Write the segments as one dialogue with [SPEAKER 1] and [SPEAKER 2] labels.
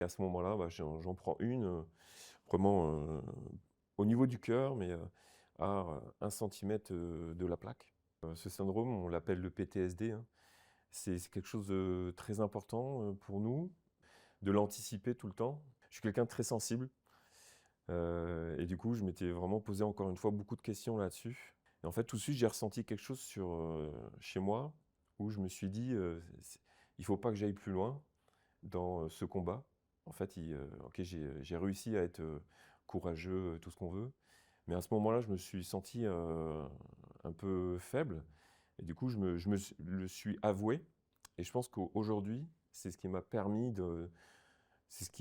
[SPEAKER 1] Et à ce moment-là, bah, j'en prends une, vraiment, au niveau du cœur, mais à 1 centimètre de la plaque. Ce syndrome, on l'appelle le PTSD, hein. C'est quelque chose de très important, pour nous, de l'anticiper tout le temps. Je suis quelqu'un de très sensible, et du coup, je m'étais vraiment posé encore une fois beaucoup de questions là-dessus. Et en fait, tout de suite, j'ai ressenti quelque chose chez moi, où je me suis dit, «Il faut pas que j'aille plus loin dans, ce combat». En fait, OK, j'ai réussi à être, courageux, tout ce qu'on veut, mais à ce moment-là, je me suis senti, un peu faible et du coup, le suis avoué et je pense qu'aujourd'hui, c'est ce qui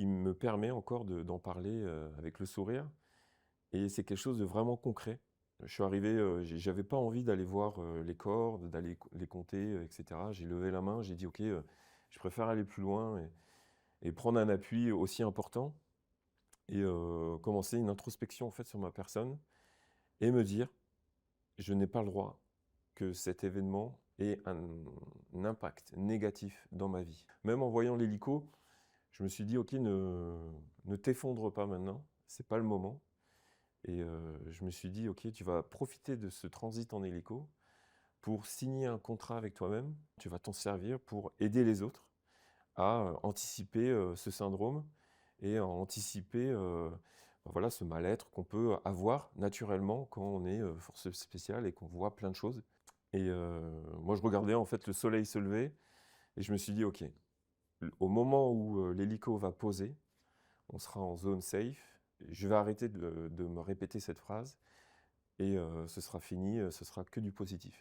[SPEAKER 1] me permet encore d'en parler, avec le sourire et c'est quelque chose de vraiment concret. Je suis arrivé, j'avais pas envie d'aller voir, les cordes, d'aller les compter, et cetera. J'ai levé la main, j'ai dit: «OK, je préfère aller plus loin et prendre un appui aussi important et commencer une introspection, en fait, sur ma personne et me dire: "Je n'ai pas le droit que cet événement ait un impact négatif dans ma vie"». Même en voyant l'hélico, je me suis dit: «OK, ne t'effondre pas maintenant, c'est pas le moment». Et je me suis dit: «OK, tu vas profiter de ce transit en hélico pour signer un contrat avec toi-même. Tu vas t'en servir pour aider les autres à, anticiper, ce syndrome et à anticiper, voilà, ce mal-être qu'on peut avoir naturellement quand on est, force spéciale et qu'on voit plein de choses». Et moi, je regardais, en fait, le soleil se lever et je me suis dit: «OK, au moment où, l'hélico va poser, on sera en zone safe. Je vais arrêter de me répéter cette phrase et ce sera fini, ce sera que du positif».